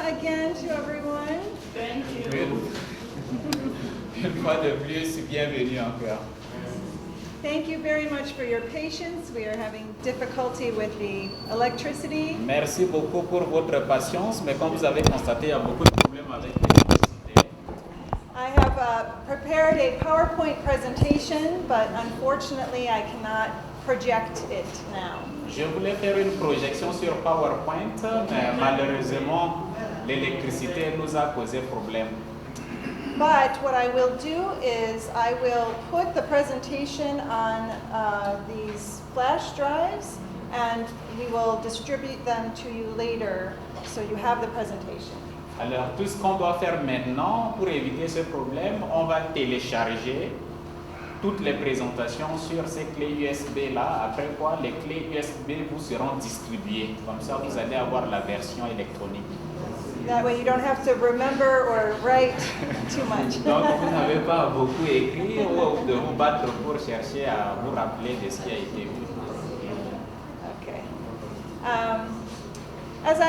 again to everyone. Thank you. Une fois de plus, bienvenue encore. Thank you very much for your patience. We are having difficulty with the electricity. Merci beaucoup pour votre patience, mais comme vous avez constaté, il y a beaucoup de problèmes avec l'électricité. I have prepared a PowerPoint presentation, but unfortunately I cannot project it now. Je voulais faire une projection sur PowerPoint, mais malheureusement, l'électricité nous a causé problème. But what I will do is I will put the presentation on these flash drives, and we will distribute them to you later so you have the presentation. Alors, tout ce qu'on doit faire maintenant pour éviter ce problème, on va télécharger toutes les présentations sur ces clés USB là, après quoi les clés USB vous seront distribuées. Comme ça, vous allez avoir la version électronique. That way you don't have to remember or write too much. Donc, vous n'avez pas beaucoup écrit ou de vous battre pour chercher à vous rappeler de ce qui a été vu. Okay. As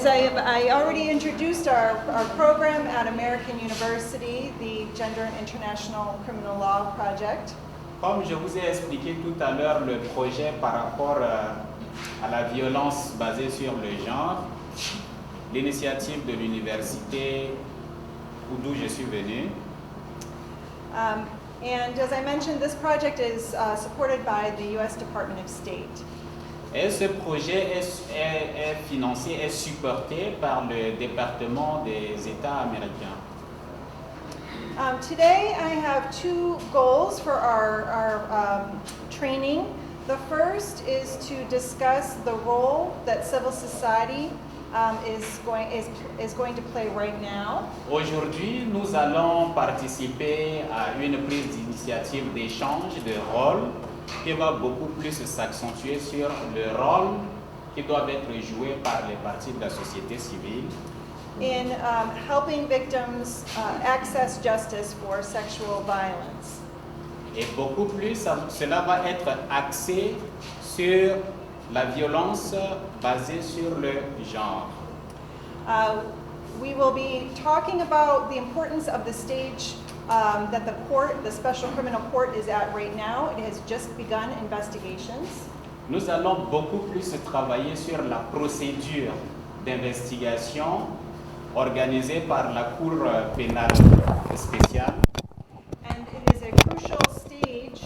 I already introduced our program at American University, the Gender and International Criminal Law Project. Comme je vous ai expliqué tout à l'heure le projet par rapport à la violence basée sur le genre, l'initiative de l'université d'où je suis venu. And as I mentioned, this project is supported by the U.S. Department of State. Et ce projet est financé, est supporté par le département des États américains. Today I have two goals for our training. The first is to discuss the role that civil society is going to play right now. Aujourd'hui, nous allons participer à une prise d'initiative d'échange de rôle qui va beaucoup plus s'accentuer sur le rôle qui doit être joué par les parties de la société civile. In helping victims access justice for sexual violence. Et beaucoup plus, cela va être axé sur la violence basée sur le genre. We will be talking about the importance of the stage that the Special Criminal Court is at right now. It has just begun investigations. Nous allons beaucoup plus travailler sur la procédure d'investigation organisée par la Cour pénale spéciale. And it is a crucial stage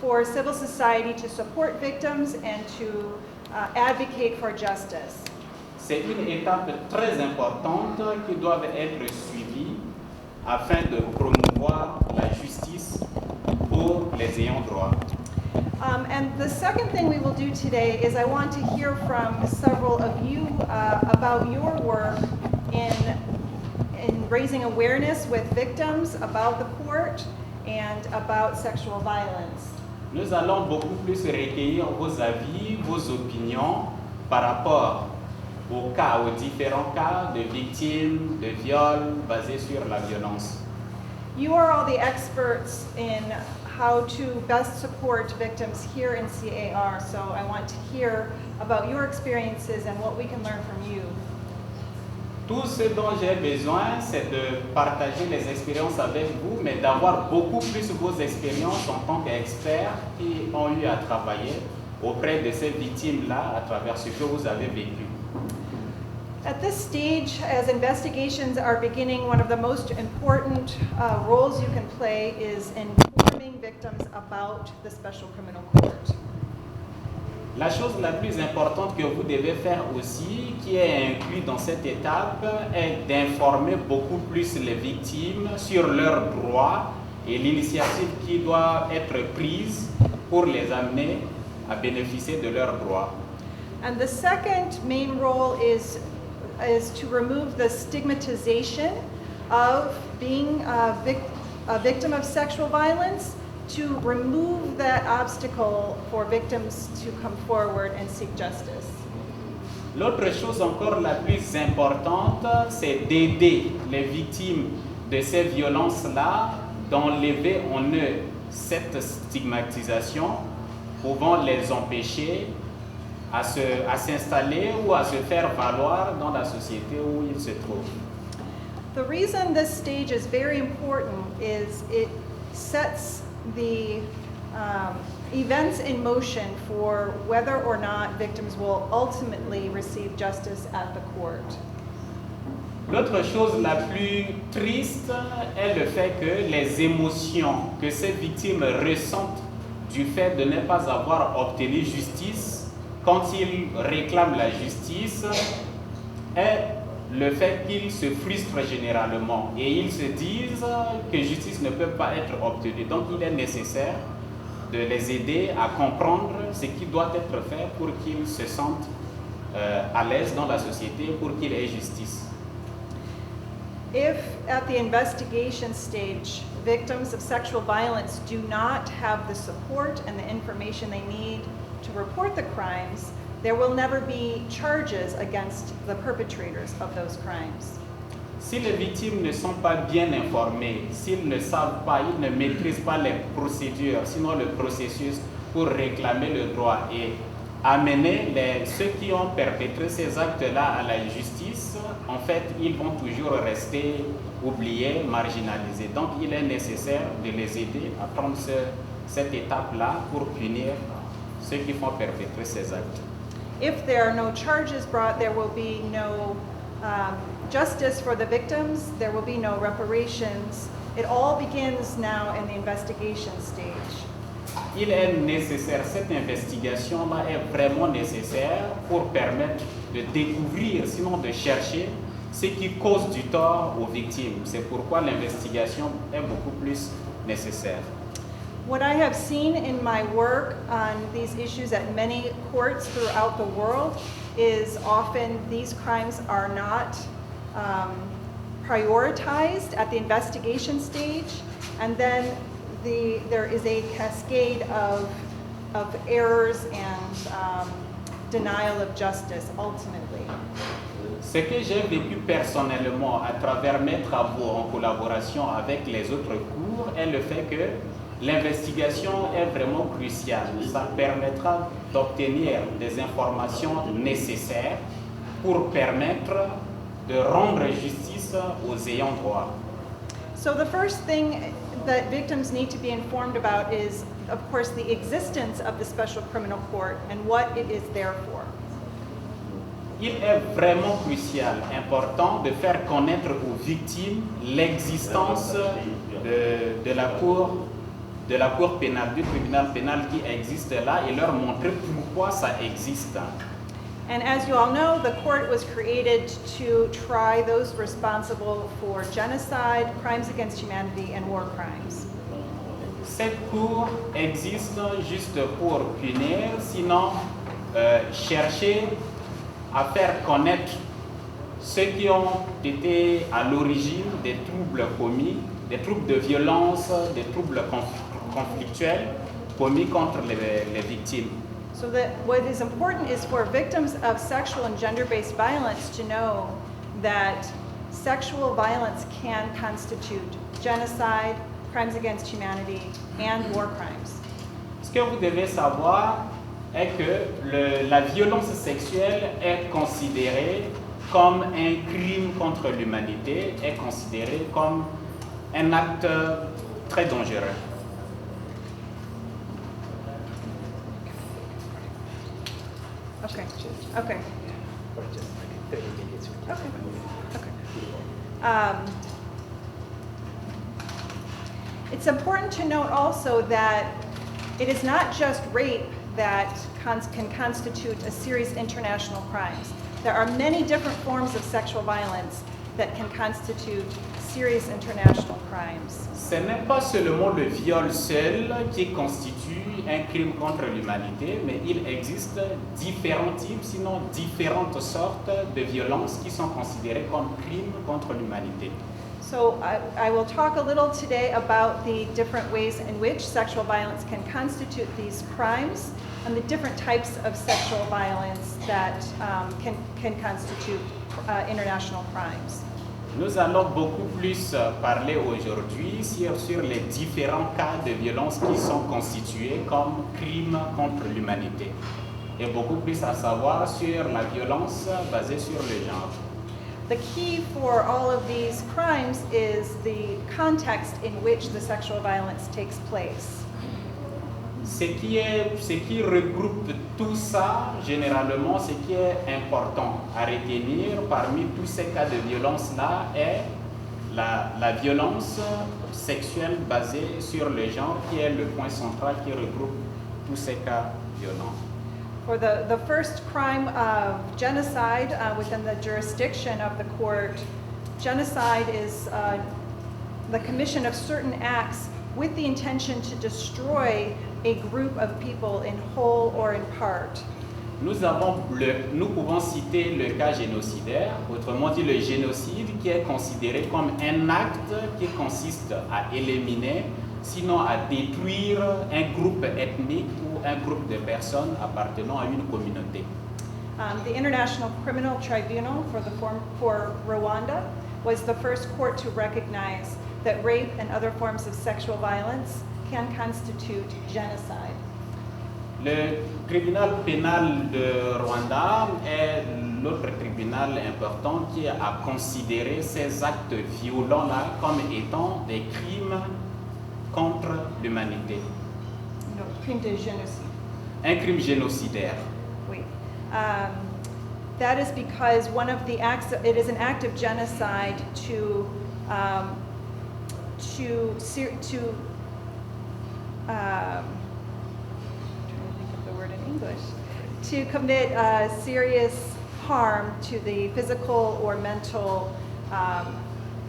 for civil society to support victims and to advocate for justice. C'est une étape très importante qui doit être suivie afin de promouvoir la justice pour les ayants droit. And the second thing we will do today is I want to hear from several of you about your work in raising awareness with victims about the court and about sexual violence. Nous allons beaucoup plus recueillir vos avis, vos opinions par rapport aux différents cas de victimes, de viols basés sur la violence. You are all the experts in how to best support victims here in CAR, so I want to hear about your experiences and what we can learn from you. Tout ce dont j'ai besoin, c'est de partager les expériences avec vous, mais d'avoir beaucoup plus vos expériences en tant qu'experts qui ont eu à travailler auprès de ces victimes-là à travers ce que vous avez vécu. At this stage, as investigations are beginning, one of the most important roles you can play is informing victims about the Special Criminal Court. La chose la plus importante que vous devez faire aussi, qui est inclue dans cette étape, est d'informer beaucoup plus les victimes sur leurs droits et l'initiative qui doit être prise pour les amener à bénéficier de leurs droits. And the second main role is to remove the stigmatization of being a victim of sexual violence, to remove that obstacle for victims to come forward and seek justice. L'autre chose encore la plus importante, c'est d'aider les victimes de ces violences-là, d'enlever en eux cette stigmatisation, pouvant les empêcher à s'installer ou à se faire valoir dans la société où ils se trouvent. The reason this stage is very important is it sets the events in motion for whether or not victims will ultimately receive justice at the court. L'autre chose la plus triste est le fait que les émotions que ces victimes ressentent du fait de ne pas avoir obtenu justice quand ils réclament la justice est le fait qu'ils se frustrent généralement et ils se disent que justice ne peut pas être obtenue. Donc il est nécessaire de les aider à comprendre ce qui doit être fait pour qu'ils se sentent à l'aise dans la société, pour qu'il y ait justice. If at the investigation stage, victims of sexual violence do not have the support and the information they need to report the crimes, there will never be charges against the perpetrators of those crimes. Si les victimes ne sont pas bien informées, s'ils ne savent pas, ils ne maîtrisent pas les procédures, sinon le processus pour réclamer le droit et amener ceux qui ont perpétré ces actes-là à la justice, en fait, ils vont toujours rester oubliés, marginalisés. Donc, il est nécessaire de les aider à prendre cette étape-là pour punir ceux qui font perpétrer ces actes. If there are no charges brought, there will be no justice for the victims, there will be no reparations. It all begins now in the investigation stage. Il est nécessaire, cette investigation-là est vraiment nécessaire pour permettre de découvrir, sinon de chercher ce qui cause du tort aux victimes. C'est pourquoi l'investigation est beaucoup plus nécessaire. What I have seen in my work on these issues at many courts throughout the world is often these crimes are not prioritized at the investigation stage, and then there is a cascade of errors and denial of justice ultimately. Ce que j'ai vécu personnellement à travers mes travaux en collaboration avec les autres cours est le fait que l'investigation est vraiment cruciale. Ça permettra d'obtenir des informations nécessaires pour permettre de rendre justice aux ayants droit. So the first thing that victims need to be informed about is, of course, the existence of the Special Criminal Court and what it is there for. Il est vraiment crucial, important de faire connaître aux victimes l'existence de la cour pénale, du tribunal pénal qui existe là et leur montrer pourquoi ça existe. And as you all know, the court was created to try those responsible for genocide, crimes against humanity, and war crimes. Cette cour existe juste pour punir, sinon chercher à faire connaître ceux qui ont été à l'origine des troubles commis, des troubles de violence, des troubles conflictuels commis contre les victimes. So that what is important is for victims of sexual and gender-based violence to know that sexual violence can constitute genocide, crimes against humanity, and war crimes. Ce que vous devez savoir est que la violence sexuelle est considérée comme un crime contre l'humanité, est considérée comme un acte très dangereux. Okay. Okay. Okay. It's important to note also that it is not just rape that can constitute a serious international crimes. There are many different forms of sexual violence that can constitute serious international crimes. Ce n'est pas seulement le viol seul qui constitue un crime contre l'humanité, mais il existe différents types, sinon différentes sortes de violences qui sont considérées comme crimes contre l'humanité. So I will talk a little today about the different ways in which sexual violence can constitute these crimes and the different types of sexual violence that can constitute international crimes. Nous allons beaucoup plus parler aujourd'hui sur les différents cas de violence qui sont constitués comme crimes contre l'humanité. et beaucoup plus à savoir sur la violence basée sur le genre. The key for all of these crimes is the context in which the sexual violence takes place. Ce qui regroupe tout ça, généralement, ce qui est important à retenir parmi tous ces cas de violence-là est la violence sexuelle basée sur le genre, qui est le point central qui regroupe tous ces cas violents. For the first crime of genocide within the jurisdiction of the court, genocide is the commission of certain acts with the intention to destroy a group of people in whole or in part. Nous pouvons citer le cas génocidaire, autrement dit le génocide, qui est considéré comme un acte qui consiste à éliminer, sinon à détruire un groupe ethnique ou un groupe de personnes appartenant à une communauté. The International Criminal Tribunal for Rwanda was the first court to recognize that rape and other forms of sexual violence can constitute genocide. Le tribunal pénal de Rwanda est l'autre tribunal important qui a considéré ces actes violents-là comme étant des crimes contre l'humanité. No, crime de génocide. Un crime génocidaire. Oui. That is because one of the acts, it is an act of genocide to to commit serious harm to the physical or mental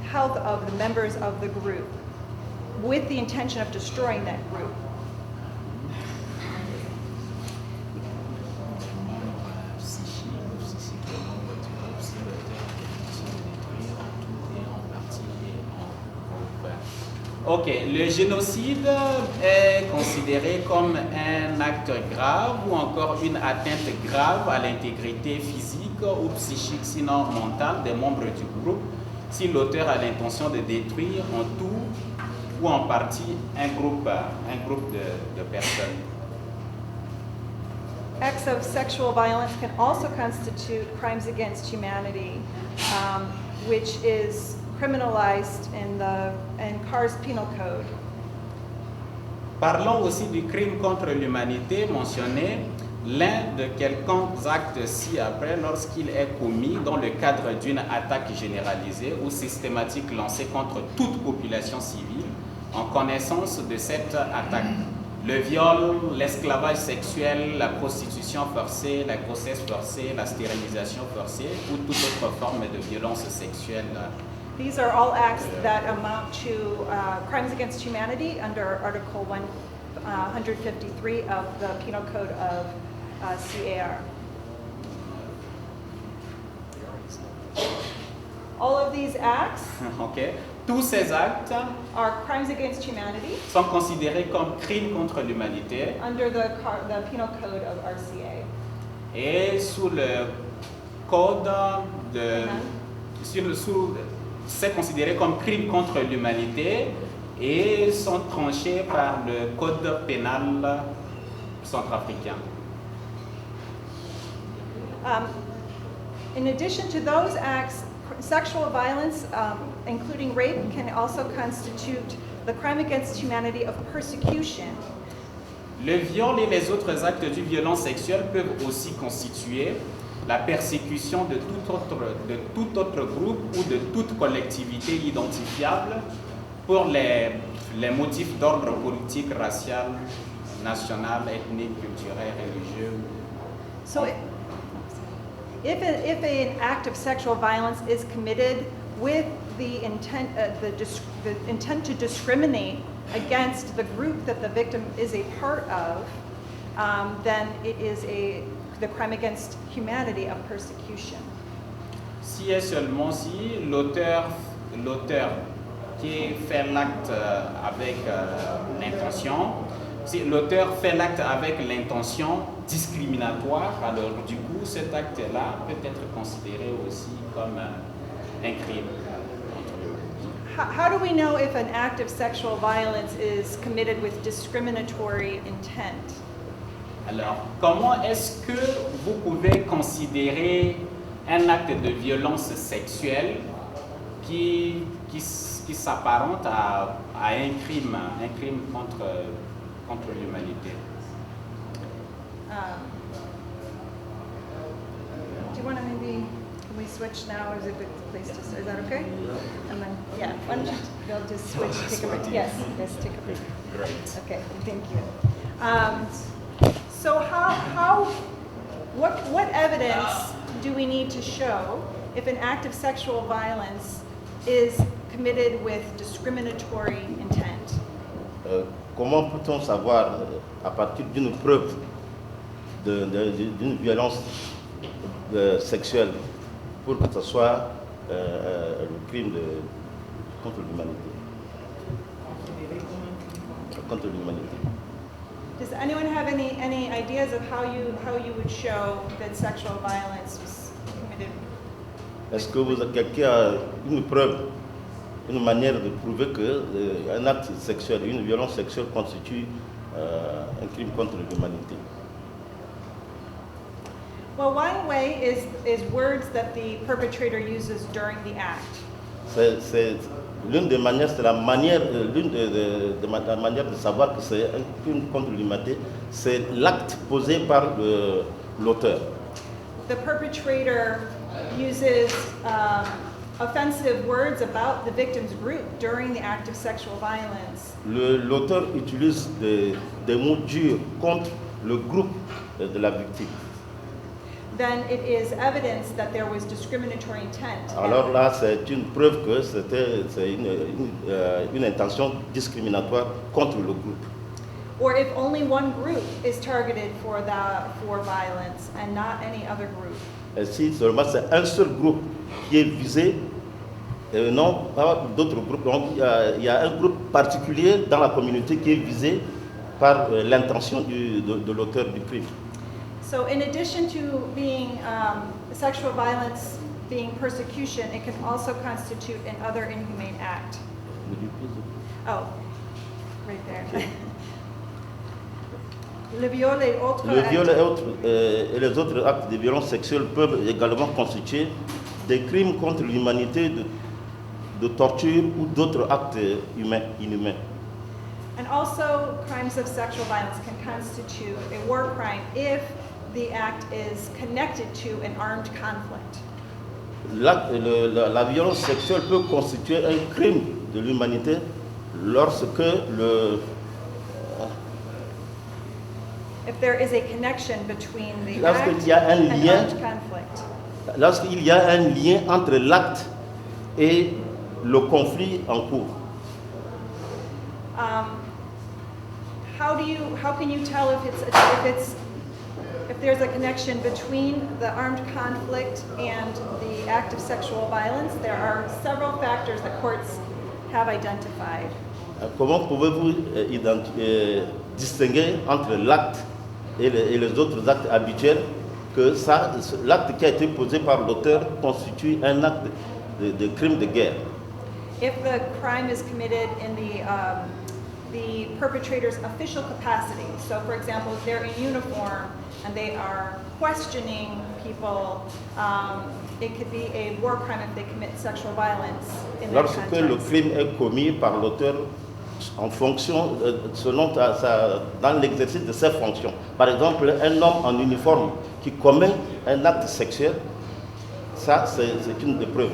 health of the members of the group with the intention of destroying that group. Ok, le génocide est considéré comme un acte grave ou encore une atteinte grave à l'intégrité physique ou psychique, sinon mentale, des membres du groupe, si l'auteur a l'intention de détruire en tout ou en partie un groupe de personnes. Acts of sexual violence can also constitute crimes against humanity, which is criminalized in CAR's penal code. Parlons aussi du crime contre l'humanité mentionné, l'un de quelconques actes ci-après lorsqu'il est commis dans le cadre d'une attaque généralisée ou systématique lancée contre toute population civile en connaissance de cette attaque. Le viol, l'esclavage sexuel, la prostitution forcée, la grossesse forcée, la stérilisation forcée ou toute autre forme de violence sexuelle. These are all acts that amount to crimes against humanity under Article 153 of the Penal Code of CAR. All of these acts Okay. Tous ces actes are crimes against humanity sont considérés comme crimes contre l'humanité under the Penal Code of RCA. et sous le code de... c'est considéré comme crime contre l'humanité et sont tranchés par le code pénal centrafricain. In addition to those acts, sexual violence, including rape, can also constitute the crime against humanity of persecution. Le viol et les autres actes de violence sexuelle peuvent aussi constituer la persécution de tout autre groupe ou de toute collectivité identifiable pour les motifs d'ordre politique, racial, national, ethnique, culturel, religieux. So if an act of sexual violence is committed with the intent to discriminate against the group that the victim is a part of, then it is the crime against humanity of persecution. Si et seulement si l'auteur qui fait l'acte avec l'intention, si l'auteur fait l'acte avec l'intention discriminatoire, alors du coup cet acte-là peut être considéré aussi comme un crime. How do we know if an act of sexual violence is committed with discriminatory intent? Alors, comment est-ce que vous pouvez considérer un acte de violence sexuelle qui s'apparente à un crime contre l'humanité? Do you want to maybe, can we switch now? Is it a good place to, is that okay? And then, yeah, why don't you, they'll just switch, take a break. Yes, take a break. Great. Okay, thank you. So what evidence do we need to show if an act of sexual violence is committed with discriminatory intent? Comment peut-on savoir, à partir d'une preuve d'une violence sexuelle, pour que ce soit le crime contre l'humanité? Contre l'humanité. Does anyone have any ideas of how you would show that sexual violence was committed? Est-ce que quelqu'un a une preuve, une manière de prouver qu'un acte sexuel, une violence sexuelle constitue un crime contre l'humanité? Well, one way is words that the perpetrator uses during the act. C'est l'une des manières, c'est la manière, la manière de savoir que c'est un crime contre l'humanité, c'est l'acte posé par l'auteur. The perpetrator uses offensive words about the victim's group during the act of sexual violence. L'auteur utilise des mots durs contre le groupe de la victime. Then it is evidence that there was discriminatory intent. Alors là, c'est une preuve que c'est une intention discriminatoire contre le groupe. Or if only one group is targeted for violence and not any other group. Et si seulement c'est un seul groupe qui est visé, et non pas d'autres groupes. Donc il y a un groupe particulier dans la communauté qui est visé par l'intention de l'auteur du crime. So in addition to being sexual violence being persecution, it can also constitute an other inhumane act. Oh, right there. Le viol et autres et les autres actes de violence sexuelle peuvent également constituer des crimes contre l'humanité, de torture ou d'autres actes inhumains. And also, crimes of sexual violence can constitute a war crime if the act is connected to an armed conflict. La violence sexuelle peut constituer un crime de l'humanité lorsque if there is a connection between the act and armed conflict. Lorsqu'il y a un lien entre l'acte et le conflit en cours. How can you tell if there's a connection between the armed conflict and the act of sexual violence? There are several factors that courts have identified. Comment pouvez-vous distinguer entre l'acte et les autres actes habituels, que l'acte qui a été posé par l'auteur constitue un acte de crime de guerre? If the crime is committed in the perpetrator's official capacity, so for example, if they're in uniform and they are questioning people, it could be a war crime if they commit sexual violence in that Lorsque context. le crime est commis par l'auteur en fonction, dans l'exercice de ses fonctions. Par exemple, un homme en uniforme qui commet un acte sexuel, ça c'est une des preuves.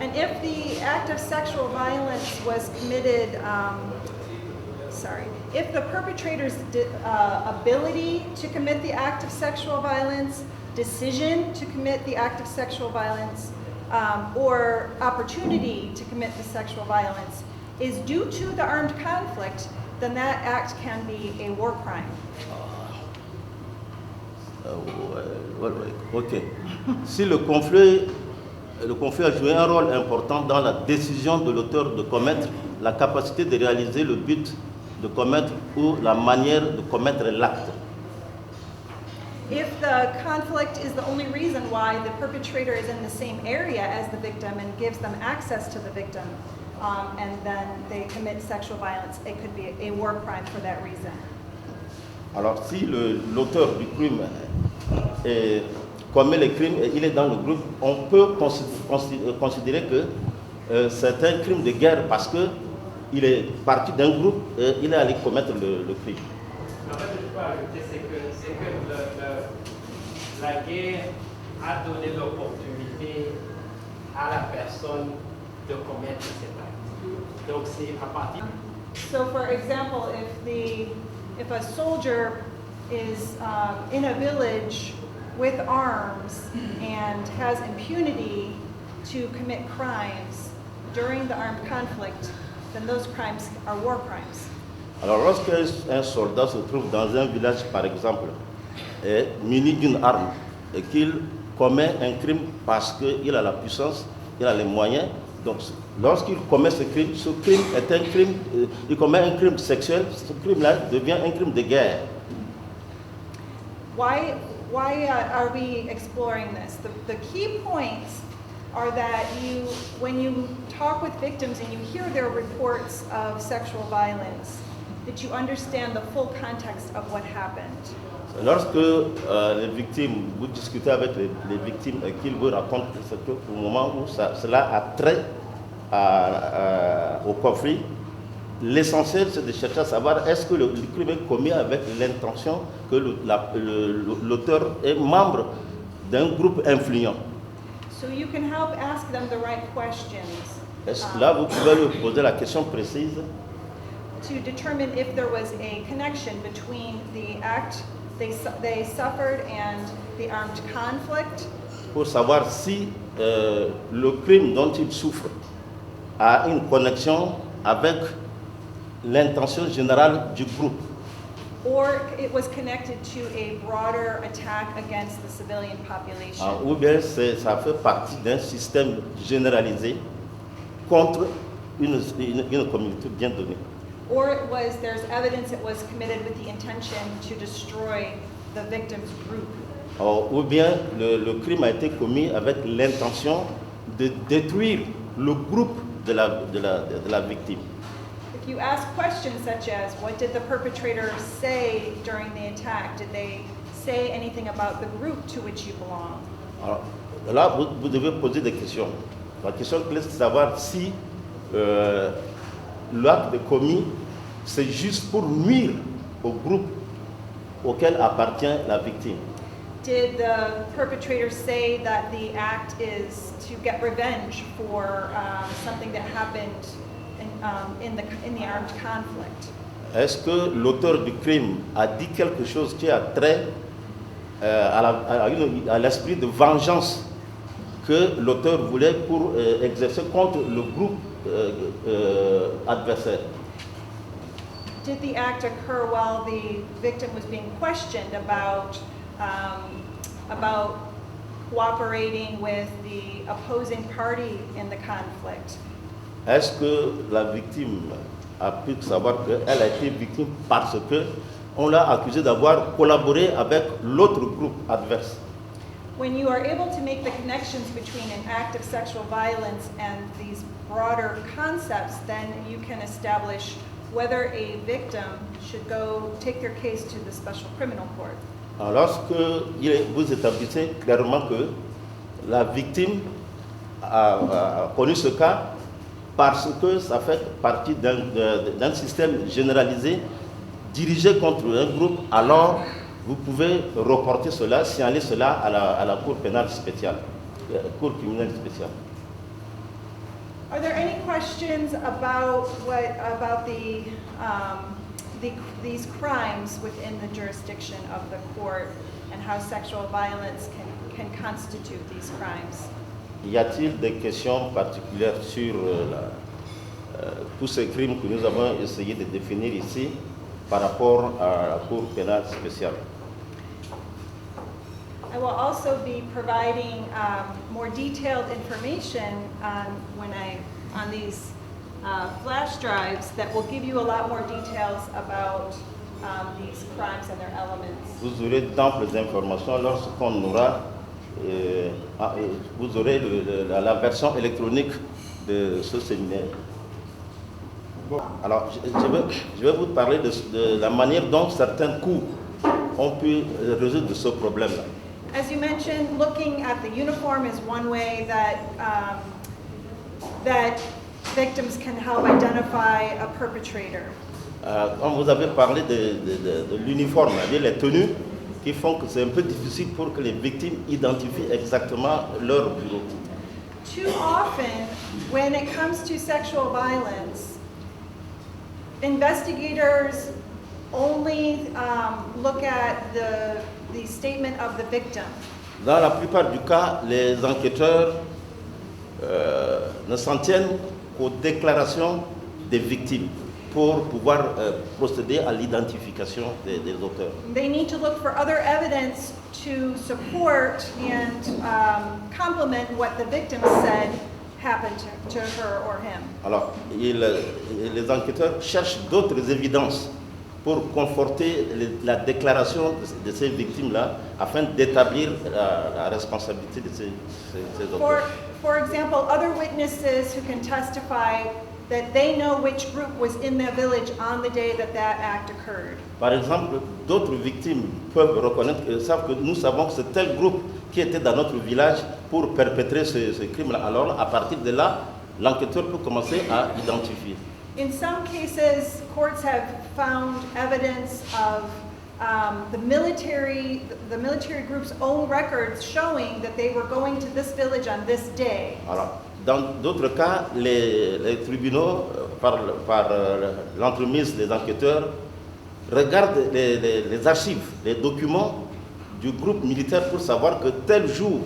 And if the act of sexual violence was committed, if the perpetrator's ability to commit the act of sexual violence, decision to commit the act of sexual violence, or opportunity to commit the sexual violence is due to the armed conflict, then that act can be a war crime. Ok. Si le conflit a joué un rôle important dans la décision de l'auteur de commettre, la capacité de réaliser le but de commettre ou la manière de commettre l'acte. If the conflict is the only reason why the perpetrator is in the same area as the victim and gives them access to the victim, and then they commit sexual violence, it could be a war crime for that reason. Alors, si l'auteur du crime commet le crime et il est dans le groupe, on peut considérer que c'est un crime de guerre parce qu'il est parti d'un groupe et il est allé commettre le crime. En fait, je peux ajouter, c'est que la guerre a donné l'opportunité à la personne de commettre cet acte. Donc c'est à partir. So for example, if a soldier is in a village with arms and has impunity to commit crimes during the armed conflict, then those crimes are war crimes. Alors, lorsqu'un soldat se trouve dans un village, par exemple, et muni d'une arme, et qu'il commet un crime parce qu'il a la puissance, il a les moyens, donc lorsqu'il commet ce crime est un crime, il commet un crime sexuel, ce crime-là devient un crime de guerre. Why are we exploring this? The key points are that when you talk with victims and you hear their reports of sexual violence, that you understand the full context of what happened. Lorsque les victimes, vous discutez avec les victimes et qu'ils vous racontent au moment où cela a trait au conflit, l'essentiel c'est de chercher à savoir est-ce que le crime est commis avec l'intention que l'auteur est membre d'un groupe influent. So you can help ask them the right questions. Là, vous pouvez lui poser la question précise To determine if there was a connection between the act they suffered and the armed conflict. pour savoir si le crime dont il souffre a une connexion avec l'intention générale du groupe. Or it was connected to a broader attack against the civilian population. Ou bien ça fait partie d'un système généralisé contre une communauté bien donnée. Or there's evidence it was committed with the intention to destroy the victim's group. Ou bien le crime a été commis avec l'intention de détruire le groupe de la victime. If you ask questions such as, what did the perpetrator say during the attack? Did they say anything about the group to which you belong? Alors, là, vous devez poser des questions. La question clé, c'est de savoir si l'acte commis, c'est juste pour nuire au groupe auquel appartient la victime. Did the perpetrator say that the act is to get revenge for something that happened in the armed conflict? Est-ce que l'auteur du crime a dit quelque chose qui a trait à l'esprit de vengeance que l'auteur voulait pour exercer contre le groupe adversaire? Did the act occur while the victim was being questioned about cooperating with the opposing party in the conflict? Est-ce que la victime a pu savoir qu'elle a été victime parce qu'on l'a accusé d'avoir collaboré avec l'autre groupe adverse? When you are able to make the connections between an act of sexual violence and these broader concepts, then you can establish whether a victim should go take their case to the special criminal court. Alors, lorsque vous établissez clairement que la victime a connu ce cas parce que ça fait partie d'un système généralisé dirigé contre un groupe, alors vous pouvez reporter cela, signaler cela à la Cour pénale spéciale, Cour criminelle spéciale. Are there any questions about these crimes within the jurisdiction of the court and how sexual violence can constitute these crimes? Y a-t-il des questions particulières sur tous ces crimes que nous avons essayé de définir ici par rapport à la Cour pénale spéciale? I will also be providing more detailed information on these flash drives that will give you a lot more details about these crimes and their elements. Vous aurez d'amples informations lorsqu'on aura, vous aurez la version électronique de ce séminaire. Bon, alors je vais vous parler de la manière dont certains coups on peut résoudre ce problème-là. As you mentioned, looking at the uniform is one way that that victims can help identify a perpetrator. Quand vous avez parlé de l'uniforme, les tenues qui font que c'est un peu difficile pour que les victimes identifient exactement leur bureau. Too often, when it comes to sexual violence, investigators only look at the statement of the victim. Dans la plupart du cas, les enquêteurs ne s'en tiennent qu'aux déclarations des victimes pour pouvoir procéder à l'identification des auteurs. They need to look for other evidence to support and complement what the victim said happened to her or him. Alors, les enquêteurs cherchent d'autres évidences pour conforter la déclaration de ces victimes-là afin d'établir la responsabilité de ces auteurs. For example, other witnesses who can testify that they know which group was in the village on the day that that act occurred. Par exemple, d'autres victimes peuvent reconnaître, savent que nous savons que c'est tel groupe qui était dans notre village pour perpétrer ce crime-là. Alors, à partir de là, l'enquêteur peut commencer à identifier. In some cases, courts have found evidence of the military group's own records showing that they were going to this village on this day. Alors, dans d'autres cas, les tribunaux, par l'entremise des enquêteurs, regardent les archives, les documents du groupe militaire pour savoir que tel jour,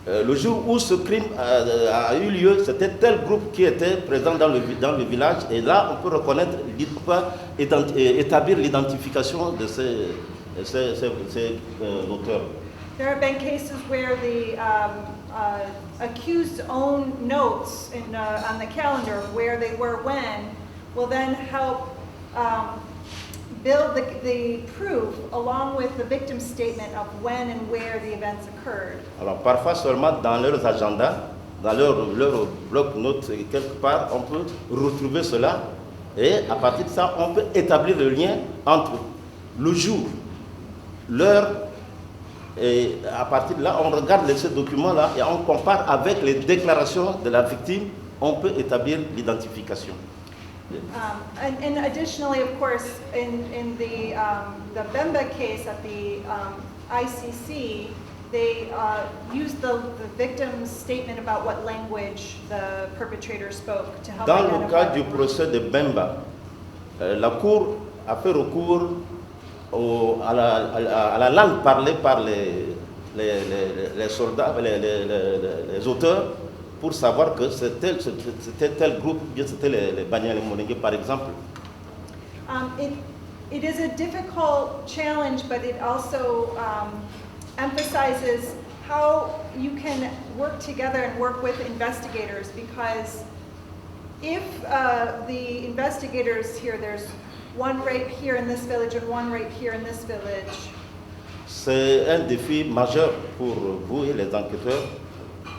le jour où ce crime a eu lieu, c'était tel groupe qui était présent dans le village. Et là, on peut reconnaître, établir l'identification de ces auteurs. There have been cases where the accused's own notes on the calendar where they were when will then help build the proof along with the victim's statement of when and where the events occurred. Alors parfois seulement dans leurs agendas, dans leur bloc-notes quelque part, on peut retrouver cela et à partir de ça, on peut établir le lien entre le jour, l'heure. Et à partir de là, on regarde ces documents-là et on compare avec les déclarations de la victime, on peut établir l'identification. And additionally, of course, in the Bemba case at the ICC, they used the victim's statement about what language the perpetrator spoke to help Dans identify. le cas du procès de Bemba, la Cour a fait recours à la langue parlée par les soldats, les auteurs, pour savoir que c'était tel groupe, bien c'était les Banyans, les Moningués par exemple. It is a difficult challenge, but it also emphasizes how you can work together and work with investigators, because if the investigators here, there's one rape here in this village and one rape here in this village. C'est un défi majeur pour vous et les enquêteurs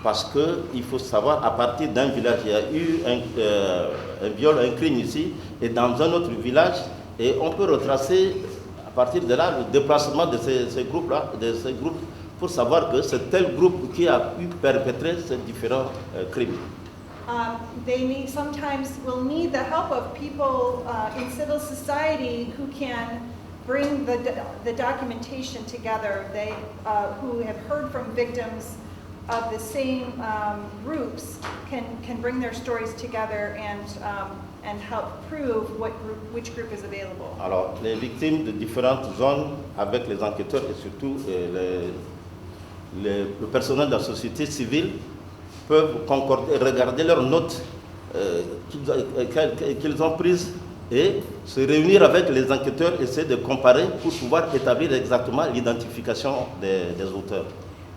parce qu'il faut savoir, à partir d'un village, il y a eu un viol, un crime ici, et dans un autre village, et on peut retracer à partir de là le déplacement de ces groupes-là, pour savoir que c'est tel groupe qui a pu perpétrer ces différents crimes. They sometimes will need the help of people in civil society who can bring the documentation together. They who have heard from victims of the same groups can bring their stories together and help prove which group is available. Alors, les victimes de différentes zones, avec les enquêteurs et surtout le personnel de la société civile, peuvent concorder, regarder leurs notes qu'ils ont prises et se réunir avec les enquêteurs, essayer de comparer pour pouvoir établir exactement l'identification des auteurs.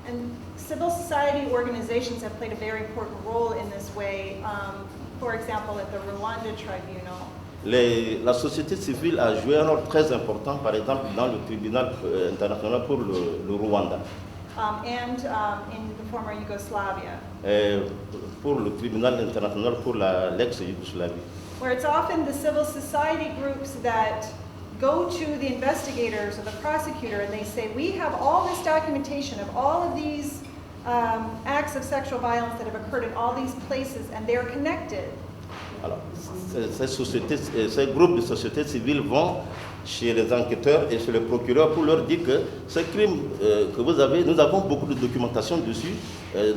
And civil society organizations have played a very important role in this way. For example, at the Rwanda Tribunal. La société civile a joué un rôle très important, par exemple, dans le tribunal international pour le Rwanda. And in the former Yugoslavia. Pour le tribunal international pour l'ex-Yougoslavie. Where it's often the civil society groups that go to the investigators or the prosecutor and they say, we have all this documentation of all of these acts of sexual violence that have occurred in all these places and they're connected. Alors, ces groupes de société civile vont chez les enquêteurs et chez le procureur pour leur dire que ce crime que vous avez, nous avons beaucoup de documentation dessus,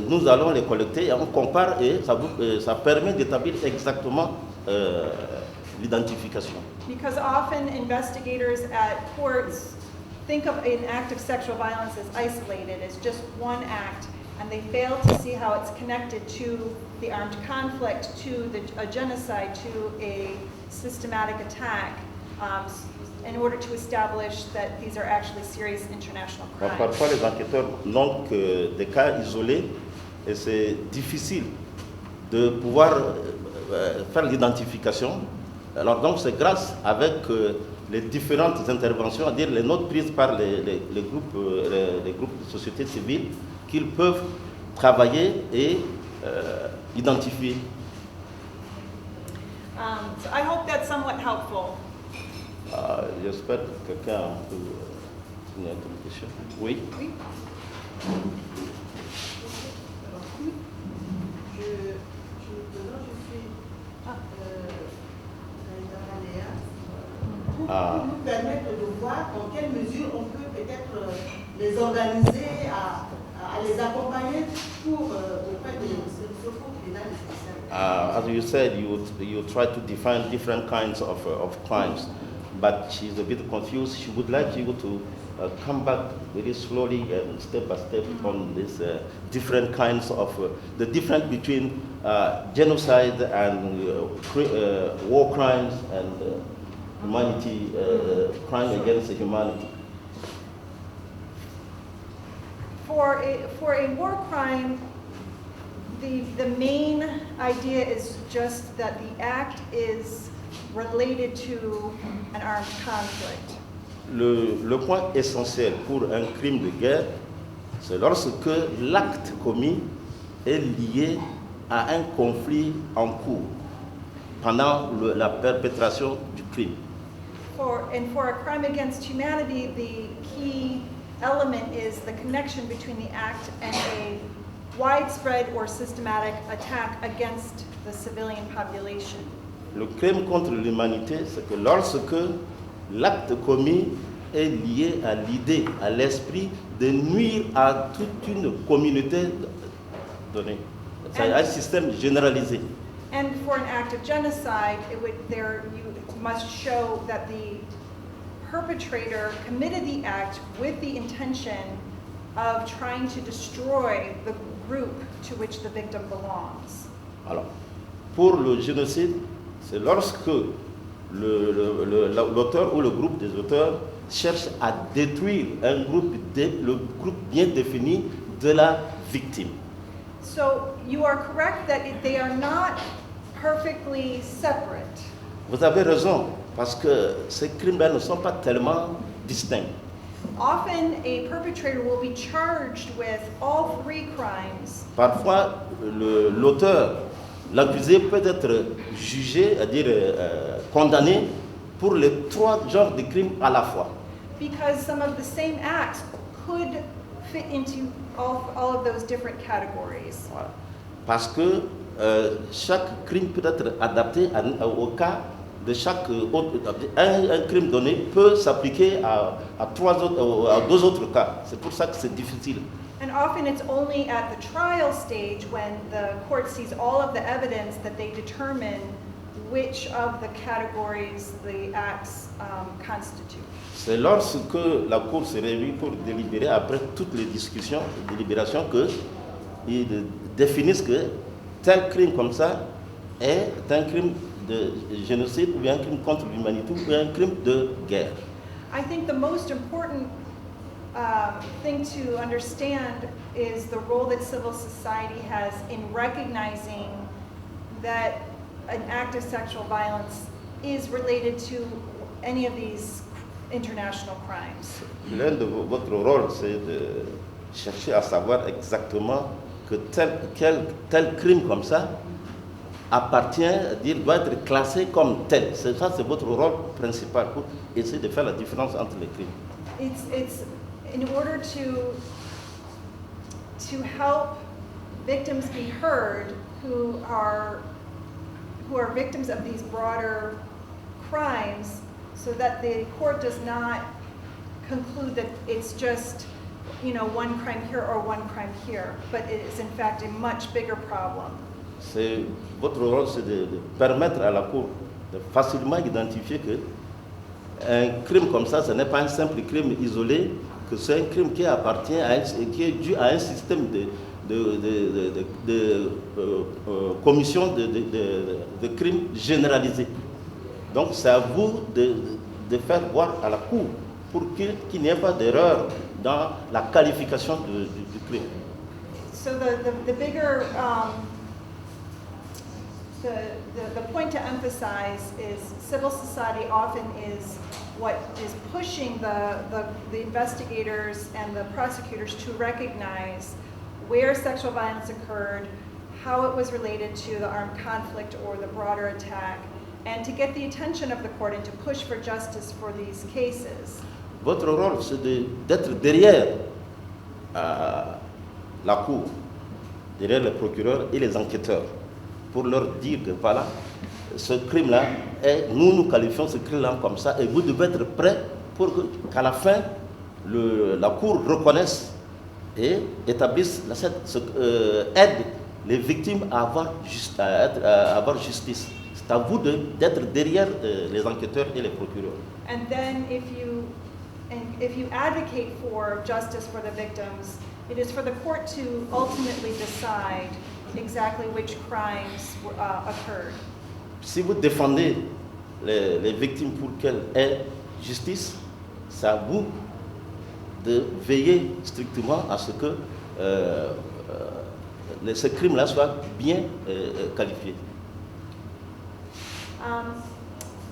nous allons les collecter et on compare et ça permet d'établir exactement l'identification. Because often investigators at courts think of an act of sexual violence as isolated, as just one act, and they fail to see how it's connected to the armed conflict, to a genocide, to a systematic attack, in order to establish that these are actually serious international crimes. Parfois, les enquêteurs n'ont que des cas isolés et c'est difficile de pouvoir faire l'identification. Alors donc, c'est grâce avec les différentes interventions, c'est-à-dire les notes prises par les groupes de société civile, qu'ils peuvent travailler et identifier. So I hope that's somewhat helpful. J'espère que quelqu'un a une autre question. Oui. Oui. Pour nous permettre de voir dans quelle mesure on peut peut-être les organiser, à les accompagner pour auprès de secours pénal spécial. As you said, you try to define different kinds of crimes, but she's a bit confused. She would like you to come back very slowly and step by step on this different kinds of the difference between genocide and war crimes and humanity, crime against humanity. For a war crime, the main idea is just that the act is related to an armed conflict. Le point essentiel pour un crime de guerre, c'est lorsque l'acte commis est lié à un conflit en cours pendant la perpétration du crime. For a crime against humanity, the key element is the connection between the act and a widespread or systematic attack against the civilian population. Le crime contre l'humanité, c'est que lorsque l'acte commis est lié à l'idée, à l'esprit de nuire à toute une communauté donnée. C'est un système généralisé. And for an act of genocide, you must show that the perpetrator committed the act with the intention of trying to destroy the group to which the victim belongs. Alors, pour le génocide, c'est lorsque l'auteur ou le groupe des auteurs cherche à détruire le groupe bien défini de la victime. So you are correct that they are not perfectly separate. Vous avez raison, parce que ces crimes-là ne sont pas tellement distincts. Often a perpetrator will be charged with all three crimes. Parfois, l'auteur, l'accusé peut être jugé, c'est-à-dire condamné pour les trois genres de crimes à la fois. Because some of the same acts could fit into all of those different categories. Voilà. Parce que chaque crime peut être adapté au cas de chaque autre. Un crime donné peut s'appliquer à deux autres cas. C'est pour ça que c'est difficile. And often it's only at the trial stage when the court sees all of the evidence that they determine which of the categories the acts constitute. C'est lorsque la Cour se réunit pour délibérer, après toutes les discussions et délibérations, qu'ils définissent que tel crime comme ça est un crime de génocide ou bien un crime contre l'humanité ou bien un crime de guerre. I think the most important thing to understand is the role that civil society has in recognizing that an act of sexual violence is related to any of these international crimes. L'un de votre rôle, c'est de chercher à savoir exactement que tel crime comme ça appartient, doit être classé comme tel. Ça, c'est votre rôle principal pour essayer de faire la différence entre les crimes. It's in order to help victims be heard who are victims of these broader crimes, so that the court does not conclude that it's just, one crime here or one crime here, but it is in fact a much bigger problem. Votre rôle, c'est de permettre à la Cour de facilement identifier que un crime comme ça, ce n'est pas un simple crime isolé, que c'est un crime qui appartient qui est dû à un système de commission de crimes généralisés. Donc c'est à vous de faire voir à la Cour pour qu'il n'y ait pas d'erreur dans la qualification du crime. So the bigger, the point to emphasize is civil society often is what is pushing the investigators and the prosecutors to recognize where sexual violence occurred, how it was related to the armed conflict or the broader attack, and to get the attention of the court and to push for justice for these cases. Votre rôle, c'est d'être derrière la Cour, derrière les procureurs et les enquêteurs, pour leur dire que voilà, ce crime-là, nous qualifions ce crime-là comme ça, et vous devez être prêts pour qu'à la fin, la Cour reconnaisse et établisse, aide les victimes à avoir justice. C'est à vous d'être derrière les enquêteurs et les procureurs. And then if you advocate for justice for the victims, it is for the court to ultimately decide exactly which crimes occurred. Si vous défendez les victimes pour qu'elles aient justice, c'est à vous de veiller strictement à ce que ce crime-là soit bien qualifié.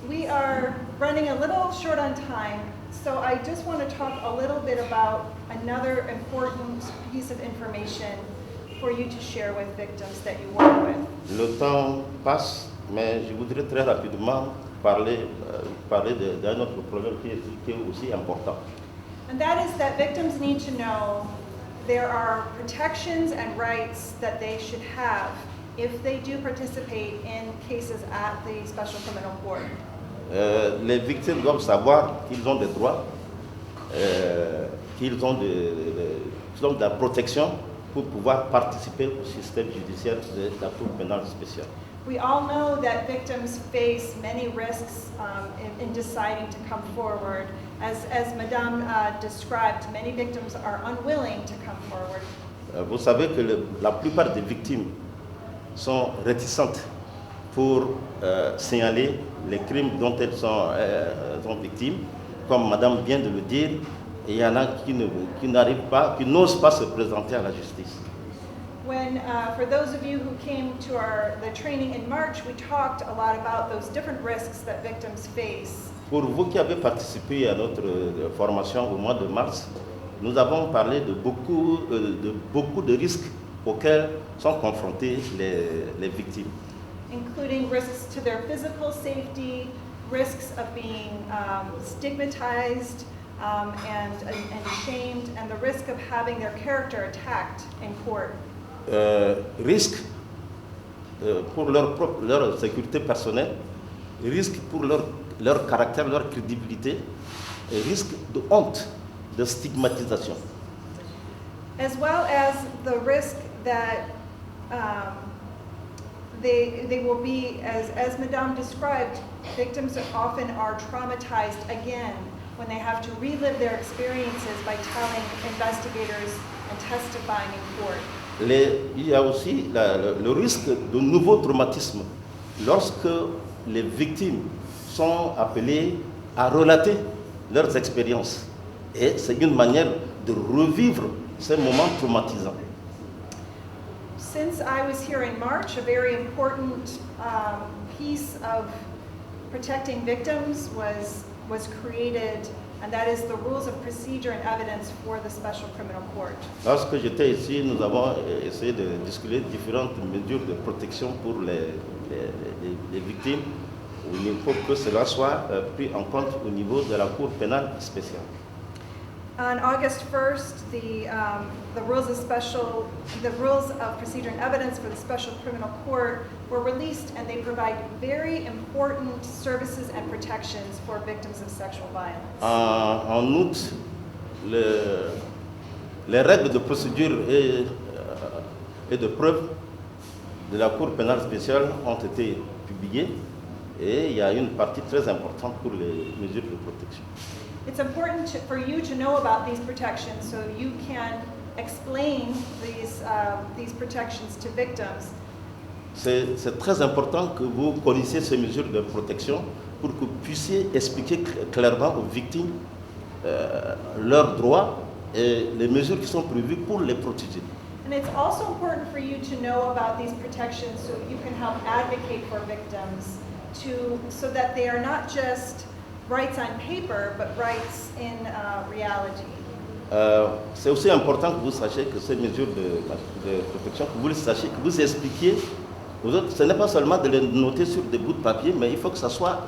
We are running a little short on time, so I just want to talk a little bit about another important piece of information for you to share with victims that you work with. Le temps passe, mais je voudrais très rapidement parler d'un autre problème qui est aussi important. And that is that victims need to know there are protections and rights that they should have if they do participate in cases at the Special Criminal Court. Les victimes doivent savoir qu'ils ont des droits, qu'ils ont de la protection pour pouvoir participer au système judiciaire de la Cour pénale spéciale. We all know that victims face many risks in deciding to come forward. As Madame described, many victims are unwilling to come forward. Vous savez que la plupart des victimes sont réticentes pour signaler les crimes dont elles sont victimes. Comme Madame vient de le dire, il y en a qui n'arrivent pas, qui n'osent pas se présenter à la justice. When, for those of you who came to the training in March, we talked a lot about those different risks that victims face. Pour vous qui avez participé à notre formation au mois de mars, nous avons parlé de beaucoup de risques auxquels sont confrontées les victimes. Including risks to their physical safety, risks of being stigmatized and shamed, and the risk of having their character attacked in court. Risques pour leur sécurité personnelle, risques pour leur caractère, leur crédibilité, et risques de honte, de stigmatisation. As well as the risk that they will be, as Madame described, victims often are traumatized again when they have to relive their experiences by telling investigators and testifying in court. Il y a aussi le risque de nouveaux traumatismes lorsque les victimes sont appelées à relater leurs expériences. Et c'est une manière de revivre ces moments traumatisants. Since I was here in March, a very important piece of protecting victims was created, and that is the rules of procedure and evidence for the Special Criminal Court. Lorsque j'étais ici, nous avons essayé de discuter différentes mesures de protection pour les les victimes. Il faut que cela soit pris en compte au niveau de la Cour pénale spéciale. On August 1st, the rules of procedure and evidence for the Special Criminal Court were released, and they provide very important services and protections for victims of sexual violence. En août, les règles de procédure et de preuve de la Cour pénale spéciale ont été publiées, et il y a une partie très importante pour les mesures de protection. It's important for you to know about these protections so you can explain these protections to victims. C'est très important que vous connaissiez ces mesures de protection pour que vous puissiez expliquer clairement aux victimes leurs droits et les mesures qui sont prévues pour les protéger. And it's also important for you to know about these protections so you can help advocate for victims so that they are not just rights on paper, but rights in reality. C'est aussi important que vous sachiez que ces mesures de protection, que vous les sachiez, que vous expliquiez aux autres. Ce n'est pas seulement de les noter sur des bouts de papier, mais il faut que ça soit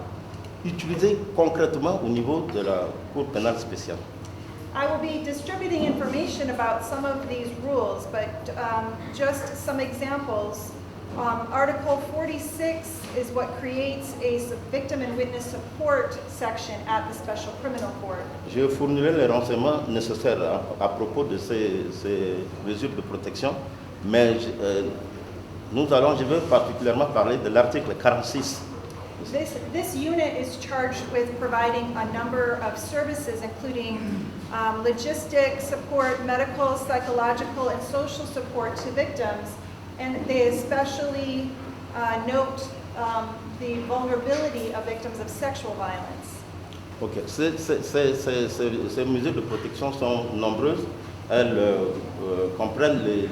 utilisé concrètement au niveau de la Cour pénale spéciale. I will be distributing information about some of these rules, but just some examples. Article 46 is what creates a victim and witness support section at the Special Criminal Court. Je fournirai les renseignements nécessaires à propos de ces mesures de protection, mais je veux particulièrement parler de l'article 46. This unit is charged with providing a number of services, including logistic support, medical, psychological, and social support to victims. And they especially note the vulnerability of victims of sexual violence. Ok, ces mesures de protection sont nombreuses. Elles comprennent les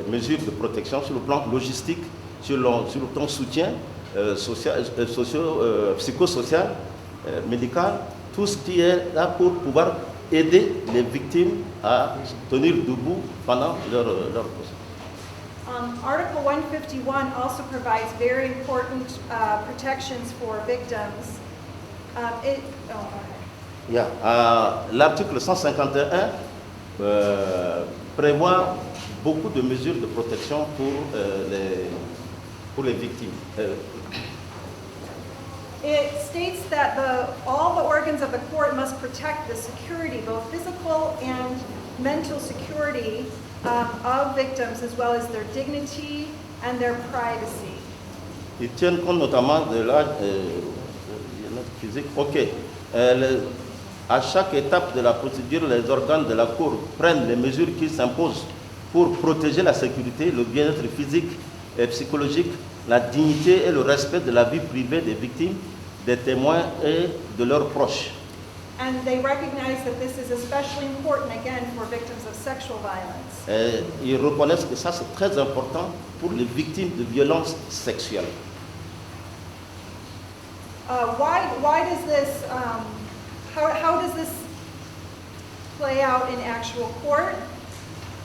mesures de protection sur le plan logistique, sur le plan soutien psychosocial, médical, tout ce qui est là pour pouvoir aider les victimes à tenir debout pendant leur procès. Article 151 also provides very important protections for victims. L'article 151 prévoit beaucoup de mesures de protection pour les victimes. It states that all the organs of the court must protect the security, both physical and mental security of victims, as well as their dignity and their privacy. Ils tiennent compte notamment de l'âge physique. Ok. À chaque étape de la procédure, les organes de la Cour prennent les mesures qui s'imposent pour protéger la sécurité, le bien-être physique et psychologique, la dignité et le respect de la vie privée des victimes, des témoins et de leurs proches. And they recognize that this is especially important, again, for victims of sexual violence. Et ils reconnaissent que ça, c'est très important pour les victimes de violences sexuelles. Why does this, how does this play out in actual court?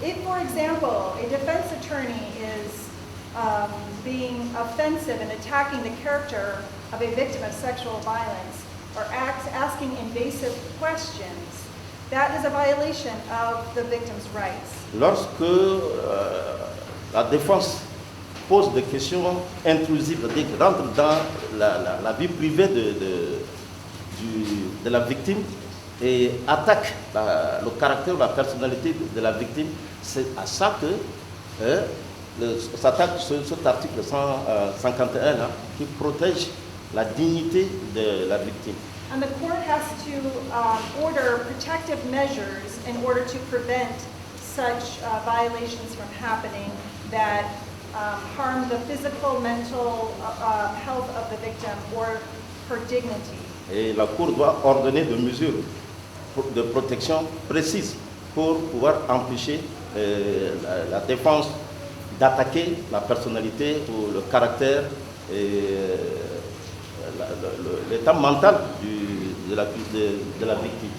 If, for example, a defense attorney is being offensive and attacking the character of a victim of sexual violence, or asking invasive questions, that is a violation of the victim's rights. Lorsque la défense pose des questions intrusives, c'est-à-dire qu'elle rentre dans la vie privée de la victime et attaque le caractère ou la personnalité de la victime, c'est à ça que s'attaque cet article 151 là, qui protège la dignité de la victime. And the court has to order protective measures in order to prevent such violations from happening that harm the physical, mental health of the victim or her dignity. Et la Cour doit ordonner des mesures de protection précises pour pouvoir empêcher la défense d'attaquer la personnalité ou le caractère et l'état mental de la victime.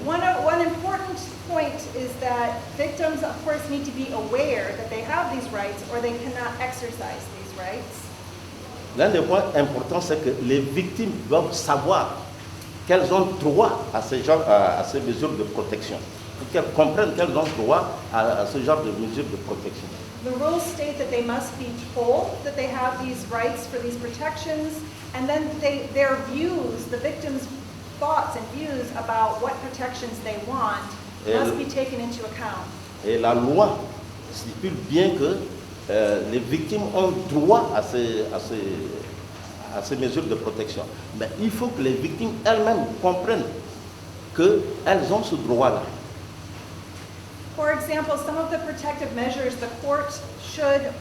One important important point is that victims, of course, need to be aware that they have these rights or they cannot exercise these rights. L'un des points importants, c'est que les victimes doivent savoir qu'elles ont droit à ces mesures de protection. Pour qu'elles comprennent qu'elles ont droit à ce genre de mesures de protection. The rules state that they must be told that they have these rights for these protections, and then their views, the victims' thoughts and views about what protections they want must be taken into account. Et la loi stipule bien que les victimes ont droit à ces mesures de protection. Mais il faut que les victimes elles-mêmes comprennent qu'elles ont ce droit-là. For example, some of the protective measures the court should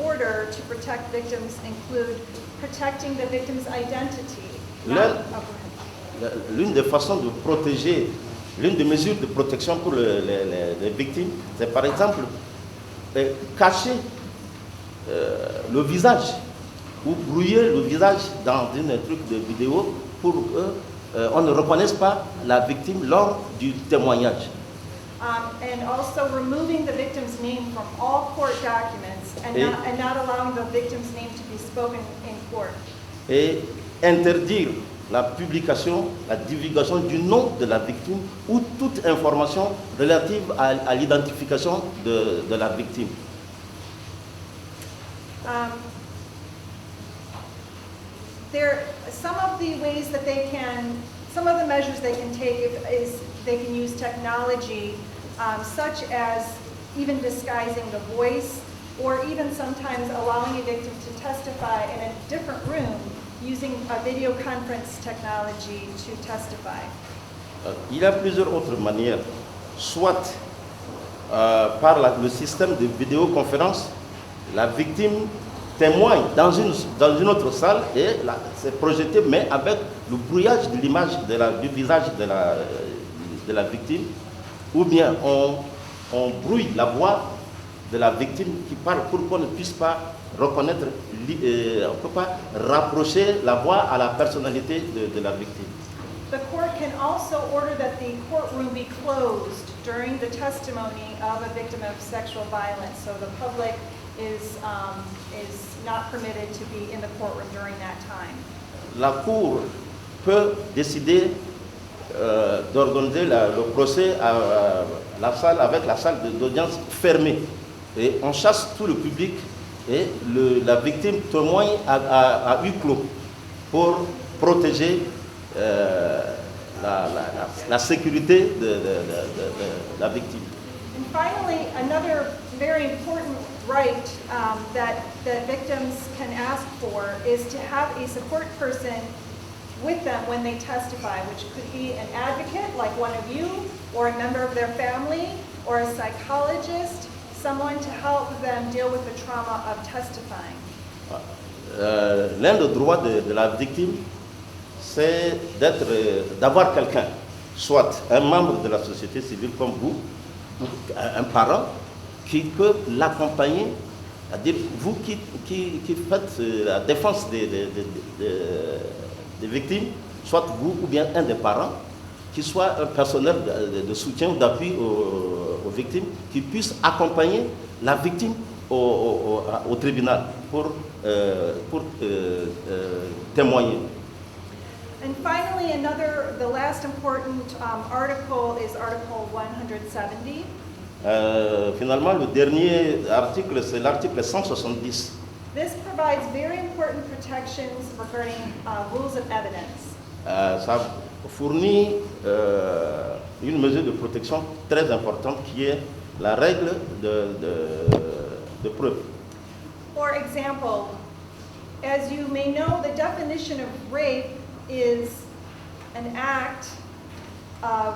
order to protect victims include protecting the victim's identity. L'une des façons de protéger, l'une des mesures de protection pour les victimes, c'est par exemple cacher le visage ou brouiller le visage dans un truc de vidéo pour qu'on ne reconnaisse pas la victime lors du témoignage. And also removing the victim's name from all court documents and not allowing the victim's name to be spoken in court. Et interdire la publication, la divulgation du nom de la victime ou toute information relative à l'identification de la victime. Some of the ways that some of the measures they can take is they can use technology, such as even disguising the voice, or even sometimes allowing a victim to testify in a different room using a video conference technology to testify. Il y a plusieurs autres manières, soit par le système de vidéoconférence, la victime témoigne dans une autre salle et c'est projeté, mais avec le brouillage de l'image du visage de la victime, ou bien on brouille la voix de la victime qui parle pour qu'on ne puisse pas reconnaître, on ne peut pas rapprocher la voix à la personnalité de la victime. The court can also order that the courtroom be closed during the testimony of a victim of sexual violence, so the public is not permitted to be in the courtroom during that time. La Cour peut décider d'organiser le procès à la salle avec la salle d'audience fermée. Et on chasse tout le public et la victime témoigne à huis clos pour protéger la sécurité de la victime. And finally, another very important right that victims can ask for is to have a support person with them when they testify, which could be an advocate like one of you, or a member of their family, or a psychologist, someone to help them deal with the trauma of testifying. L'un des droits de la victime, c'est d'avoir quelqu'un, soit un membre de la société civile comme vous, ou un parent, qui peut l'accompagner, c'est-à-dire vous qui faites la défense des victimes, soit vous ou bien un des parents, qui soit un personnel de soutien ou d'appui aux victimes, qui puisse accompagner la victime au tribunal pour témoigner. And finally, the last important article is Article 170. Finalement, le dernier article, c'est l'article 170. This provides very important protections regarding rules of evidence. Ça fournit une mesure de protection très importante qui est la règle de preuve. For example, as you may know, the definition of rape is an act of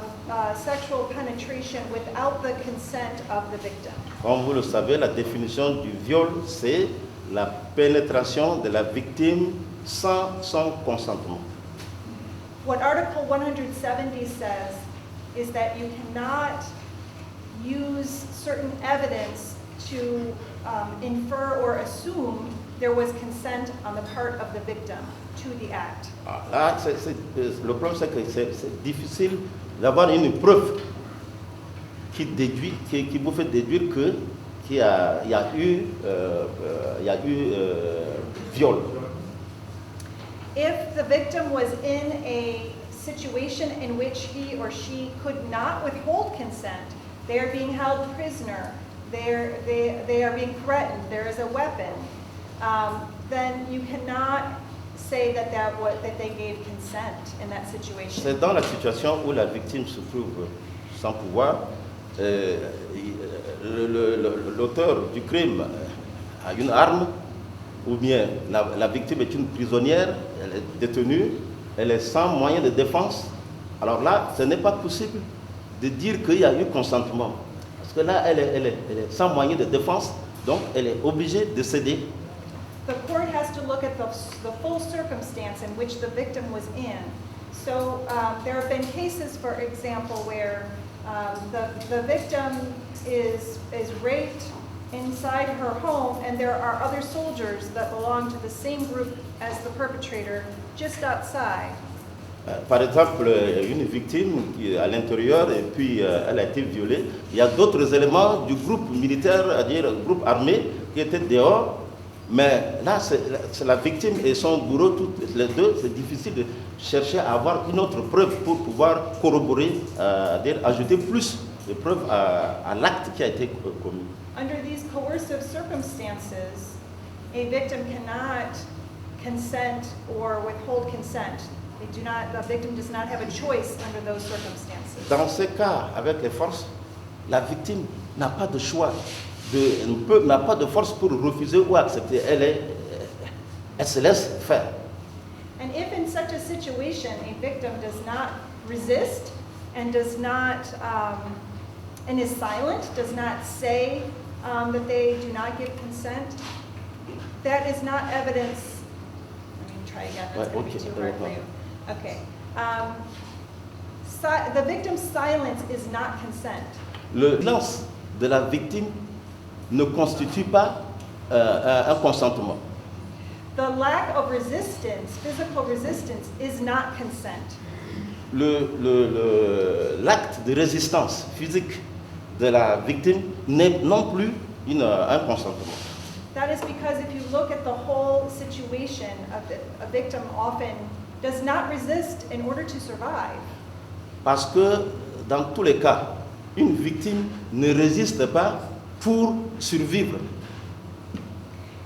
sexual penetration without the consent of the victim. Comme vous le savez, la définition du viol, c'est la pénétration de la victime sans son consentement. What Article 170 says is that you cannot use certain evidence to infer or assume there was consent on the part of the victim to the act. Le problème, c'est que c'est difficile d'avoir une preuve qui vous fait déduire qu'il y a eu viol. If the victim was in a situation in which he or she could not withhold consent, they are being held prisoner, they are being threatened, there is a weapon, then you cannot say that they gave consent in that situation. C'est dans la situation où la victime se trouve sans pouvoir, l'auteur du crime a une arme, ou bien la victime est une prisonnière, elle est détenue, elle est sans moyen de défense. Alors là, ce n'est pas possible de dire qu'il y a eu consentement. Parce que là, elle est sans moyen de défense, donc elle est obligée de céder. The court has to look at the full circumstance in which the victim was in. So there have been cases, for example, where the victim is raped inside her home, and there are other soldiers that belong to the same group as the perpetrator just outside. Par exemple, une victime qui est à l'intérieur et puis elle a été violée. Il y a d'autres éléments du groupe militaire, c'est-à-dire groupe armé, qui étaient dehors. Mais là, c'est la victime et son bourreau, toutes les deux, c'est difficile de chercher à avoir une autre preuve pour pouvoir corroborer, ajouter plus de preuves à l'acte qui a été commis. Under these coercive circumstances, a victim cannot consent or withhold consent. The victim does not have a choice under those circumstances. Dans ces cas, avec les forces, la victime n'a pas de choix, n'a pas de force pour refuser ou accepter. Elle se laisse faire. And if in such a situation a victim does not resist and does not and is silent, does not say that they do not give consent, that is not evidence. Let me try again. That's going to be too hard for you. Okay. The victim's silence is not consent. Le silence de la victime ne constitue pas un consentement. The lack of resistance, physical resistance, is not consent. L'acte de résistance physique de la victime n'est non plus un consentement. That is because if you look at the whole situation, a victim often does not resist in order to survive. Parce que dans tous les cas, une victime ne résiste pas pour survivre.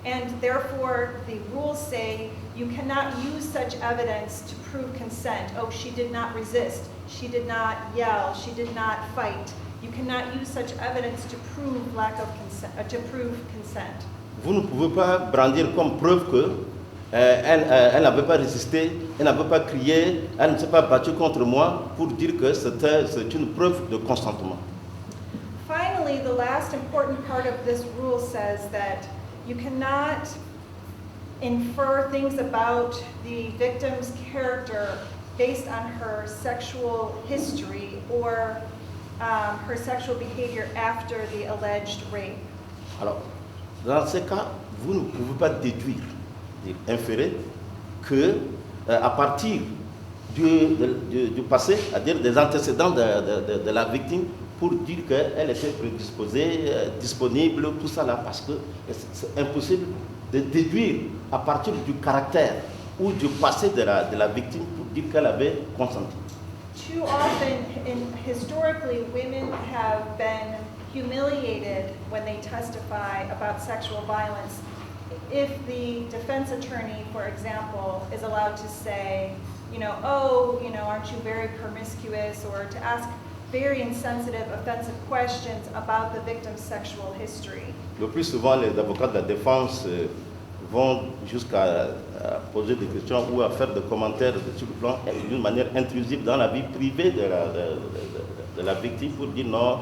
And therefore, the rules say you cannot use such evidence to prove consent. Oh, she did not resist. She did not yell. She did not fight. You cannot use such evidence to prove consent. Vous ne pouvez pas brandir comme preuve que elle n'avait pas résisté, elle n'avait pas crié, elle ne s'est pas battue contre moi pour dire que c'est une preuve de consentement. Finally, the last important part of this rule says that you cannot infer things about the victim's character based on her sexual history or her sexual behavior after the alleged rape. Alors, dans ces cas, vous ne pouvez pas déduire, inférer que à partir du passé, c'est-à-dire des antécédents de la victime, pour dire qu'elle était prédisposée, disponible, tout ça là, parce que c'est impossible de déduire à partir du caractère ou du passé de la victime pour dire qu'elle avait consenti. Too often, historically, women have been humiliated when they testify about sexual violence. If the defense attorney, for example, is allowed to say, aren't you very promiscuous, or to ask very insensitive, offensive questions about the victim's sexual history. Le plus souvent, les avocats de la défense vont jusqu'à poser des questions ou à faire des commentaires sur le plan d'une manière intrusive dans la vie privée de la victime pour dire non,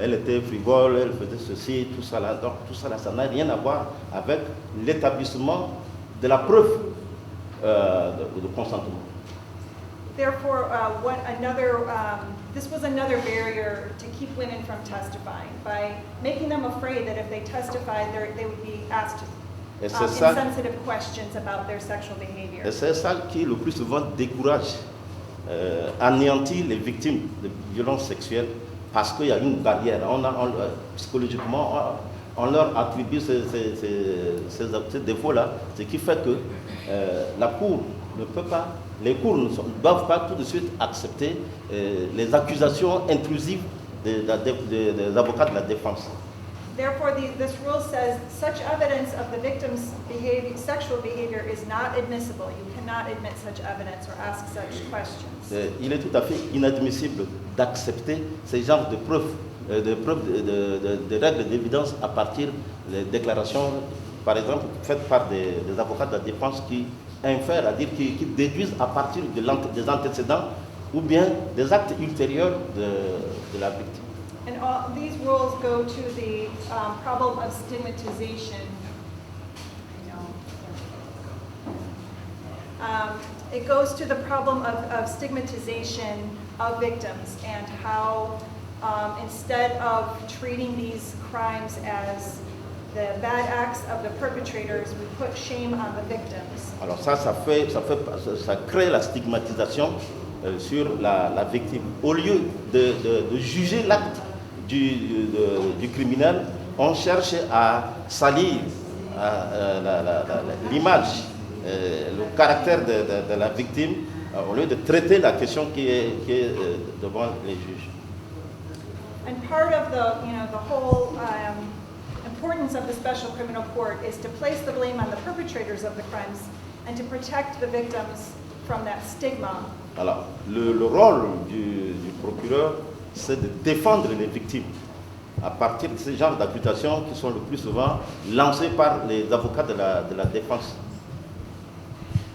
elle était frivole, elle faisait ceci, tout ça là. Donc tout ça là, ça n'a rien à voir avec l'établissement de la preuve de consentement. Therefore, this was another barrier to keep women from testifying, by making them afraid that if they testified, they would be asked insensitive questions about their sexual behavior. Et c'est ça qui le plus souvent décourage, anéantit les victimes de violences sexuelles, parce qu'il y a une barrière. Psychologiquement, on leur attribue ces défauts-là, ce qui fait que la Cour ne peut pas, les cours ne doivent pas tout de suite accepter les accusations intrusives des avocats de la défense. Therefore, this rule says such evidence of the victim's sexual behavior is not admissible. You cannot admit such evidence or ask such questions. Il est tout à fait inadmissible d'accepter ces genres de preuves, de règles d'évidence à partir des déclarations, par exemple, faites par des avocats de la défense qui infèrent, à dire qui déduisent à partir des antécédents ou bien des actes ultérieurs de la victime. And all these rules go to the problem of stigmatization. It goes to the problem of stigmatization of victims and how instead of treating these crimes as the bad acts of the perpetrators, we put shame on the victims. Alors ça crée la stigmatisation sur la victime. Au lieu de juger l'acte du criminel, on cherche à salir l'image, le caractère de la victime, au lieu de traiter la question qui est devant les juges. And part of the whole importance of the Special Criminal Court is to place the blame on the perpetrators of the crimes and to protect the victims from that stigma. Alors, le rôle du procureur, c'est de défendre les victimes à partir de ce genre d'accusations qui sont le plus souvent lancées par les avocats de la défense.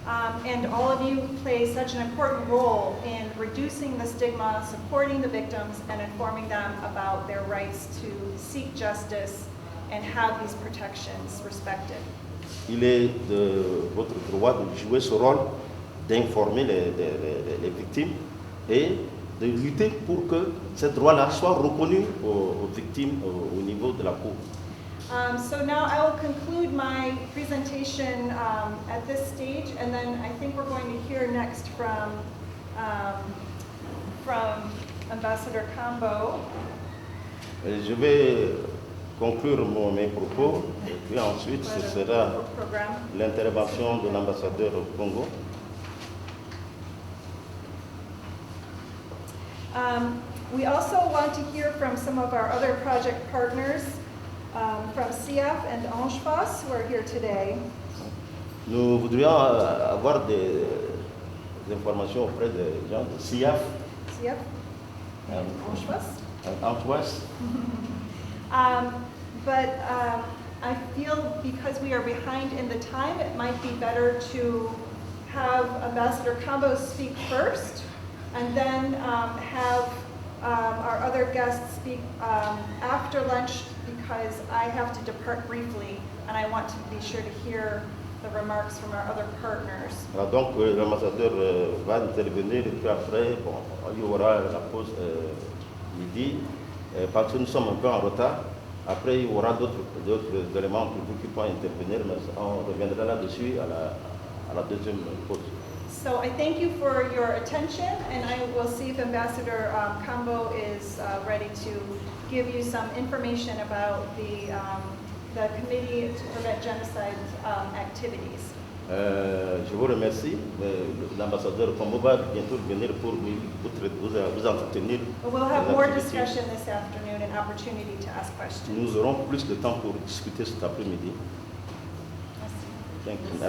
And all of you play such an important role in reducing the stigma, supporting the victims, and informing them about their rights to seek justice and have these protections respected. Il est de votre droit de jouer ce rôle, d'informer les victimes et de lutter pour que ces droits-là soient reconnus aux victimes au niveau de la Cour. So now I will conclude my presentation at this stage, and then I think we're going to hear next from Ambassador Kambo. Je vais conclure mes propos, et puis ensuite ce sera l'intervention de l'ambassadeur au Congo. We also want to hear from some of our other project partners from CF and Anjefas who are here today. Nous voudrions avoir des informations auprès des gens de CF. CF? Anjefas. But I feel because we are behind in the time, it might be better to have Ambassador Kambo speak first, and then have our other guests speak after lunch, because I have to depart briefly, and I want to be sure to hear the remarks from our other partners. Alors donc l'ambassadeur va intervenir, et puis après, il y aura la pause midi, parce que nous sommes un peu en retard. Après, il y aura d'autres éléments pour vous qui peuvent intervenir, mais on reviendra là-dessus à la deuxième pause. So I thank you for your attention, and I will see if Ambassador Kambo is ready to give you some information about the Committee to Prevent Genocide activities. Je vous remercie. L'ambassadeur Kambo va bientôt venir pour vous entretenir. We'll have more discussion this afternoon and opportunity to ask questions. Nous aurons plus de temps pour discuter cet après-midi. Merci. Thank you.